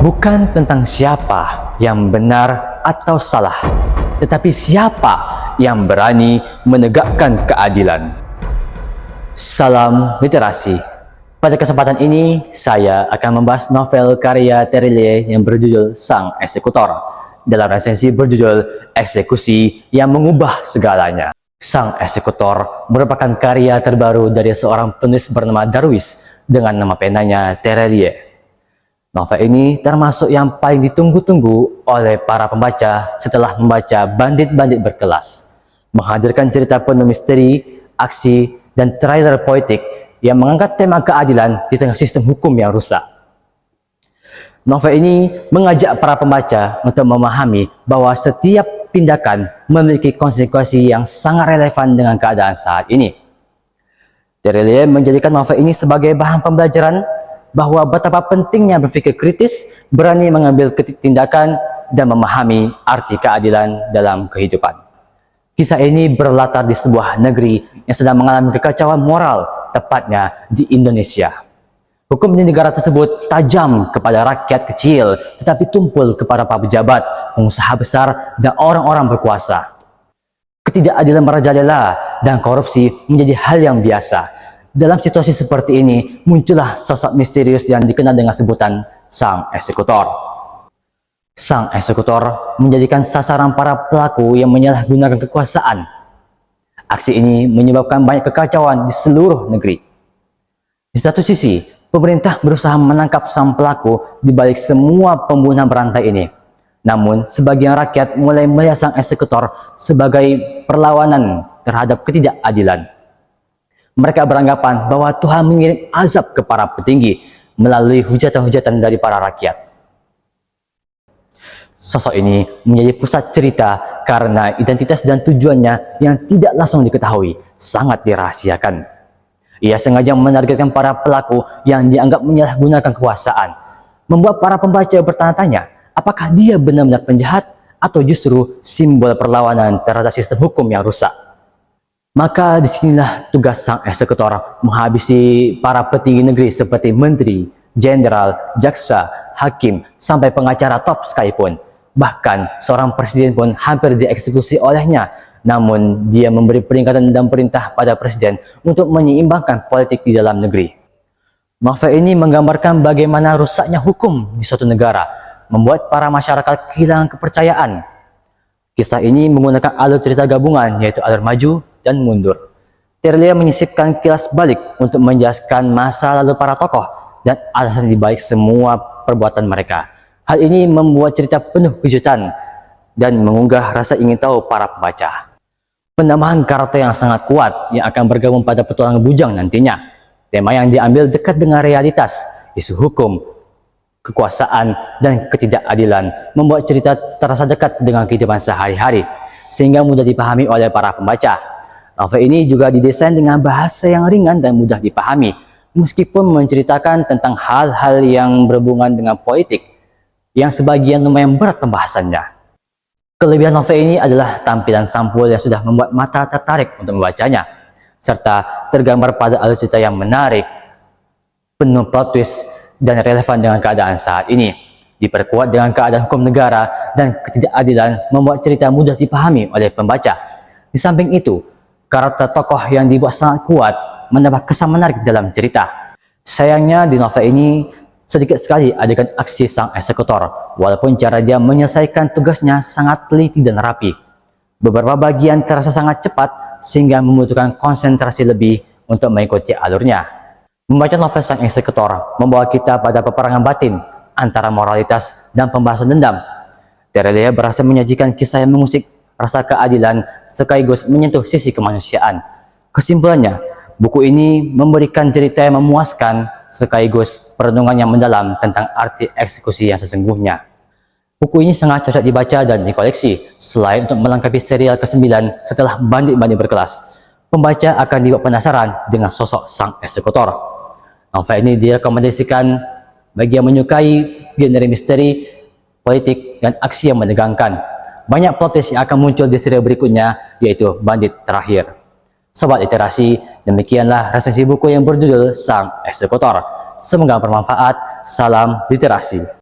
Bukan tentang siapa yang benar atau salah, tetapi siapa yang berani menegakkan keadilan. Salam literasi. Pada kesempatan ini, saya akan membahas novel karya Terelie yang berjudul Sang Eksekutor, dalam resensi berjudul Eksekusi yang Mengubah Segalanya. Sang Eksekutor merupakan karya terbaru dari seorang penulis bernama Darwis dengan nama penanya Terelie. Novel ini termasuk yang paling ditunggu-tunggu oleh para pembaca setelah membaca Bandit-Bandit Berkelas, menghadirkan cerita penuh misteri, aksi, dan trailer poetik yang mengangkat tema keadilan di tengah sistem hukum yang rusak. Novel ini mengajak para pembaca untuk memahami bahwa setiap tindakan memiliki konsekuensi yang sangat relevan dengan keadaan saat ini. Terelie menjadikan novel ini sebagai bahan pembelajaran bahwa betapa pentingnya berpikir kritis, berani mengambil tindakan, dan memahami arti keadilan dalam kehidupan. Kisah ini berlatar di sebuah negeri yang sedang mengalami kekacauan moral, tepatnya di Indonesia. Hukum di negara tersebut tajam kepada rakyat kecil, tetapi tumpul kepada para pejabat, pengusaha besar, dan orang-orang berkuasa. Ketidakadilan merajalela dan korupsi menjadi hal yang biasa. Dalam situasi seperti ini, muncullah sosok misterius yang dikenal dengan sebutan Sang Eksekutor. Sang Eksekutor menjadikan sasaran para pelaku yang menyalahgunakan kekuasaan. Aksi ini menyebabkan banyak kekacauan di seluruh negeri. Di satu sisi, pemerintah berusaha menangkap sang pelaku di balik semua pembunuhan berantai ini. Namun, sebagian rakyat mulai melihat sang eksekutor sebagai perlawanan terhadap ketidakadilan. Mereka beranggapan bahwa Tuhan mengirim azab ke para petinggi melalui hujatan-hujatan dari para rakyat. Sosok ini menjadi pusat cerita karena identitas dan tujuannya yang tidak langsung diketahui sangat dirahasiakan. Ia sengaja menargetkan para pelaku yang dianggap menyalahgunakan kekuasaan, membuat para pembaca bertanya-tanya apakah dia benar-benar penjahat atau justru simbol perlawanan terhadap sistem hukum yang rusak. Maka disinilah tugas sang eksekutor menghabisi para petinggi negeri seperti menteri, jenderal, jaksa, hakim, sampai pengacara top sekalipun. Bahkan seorang presiden pun hampir dieksekusi olehnya. Namun dia memberi peringatan dan perintah pada presiden untuk menyeimbangkan politik di dalam negeri. Novel ini menggambarkan bagaimana rusaknya hukum di suatu negara, membuat para masyarakat kehilangan kepercayaan. Kisah ini menggunakan alur cerita gabungan, yaitu alur maju dan mundur. Terelie menyisipkan kilas balik untuk menjelaskan masa lalu para tokoh dan alasan dibalik semua perbuatan mereka. Hal ini membuat cerita penuh kejutan dan mengunggah rasa ingin tahu para pembaca. Penambahan karakter yang sangat kuat yang akan bergabung pada petualangan Bujang nantinya. Tema yang diambil dekat dengan realitas, isu hukum, kekuasaan, dan ketidakadilan membuat cerita terasa dekat dengan kehidupan sehari-hari, sehingga mudah dipahami oleh para pembaca. Novel ini juga didesain dengan bahasa yang ringan dan mudah dipahami, meskipun menceritakan tentang hal-hal yang berhubungan dengan politik, yang sebagian lumayan berat pembahasannya. Kelebihan novel ini adalah tampilan sampul yang sudah membuat mata tertarik untuk membacanya, serta tergambar pada alur cerita yang menarik, penuh plot twist, dan relevan dengan keadaan saat ini. Diperkuat dengan keadaan hukum negara dan ketidakadilan membuat cerita mudah dipahami oleh pembaca. Di samping itu, karakter tokoh yang dibuat sangat kuat menambah kesan menarik dalam cerita. Sayangnya di novel ini sedikit sekali adegan aksi sang eksekutor, walaupun cara dia menyelesaikan tugasnya sangat teliti dan rapi. Beberapa bagian terasa sangat cepat sehingga membutuhkan konsentrasi lebih untuk mengikuti alurnya. Membaca novel Sang Eksekutor membawa kita pada peperangan batin antara moralitas dan pembahasan dendam. Terelie berhasil menyajikan kisah yang mengusik rasa keadilan sekaligus menyentuh sisi kemanusiaan. Kesimpulannya, buku ini memberikan cerita yang memuaskan sekaligus perenungan yang mendalam tentang arti eksekusi yang sesungguhnya. Buku ini sangat cocok dibaca dan dikoleksi. Selain untuk melengkapi serial ke-9 setelah Bandit-Bandit Berkelas, pembaca akan dibuat penasaran dengan sosok Sang Eksekutor. Novel ini direkomendasikan bagi yang menyukai genre misteri, politik, dan aksi yang menegangkan. Banyak plot twist yang akan muncul di serial berikutnya, yaitu Bandit Terakhir. Sobat Literasi, demikianlah resensi buku yang berjudul Sang Eksekutor. Semoga bermanfaat. Salam literasi.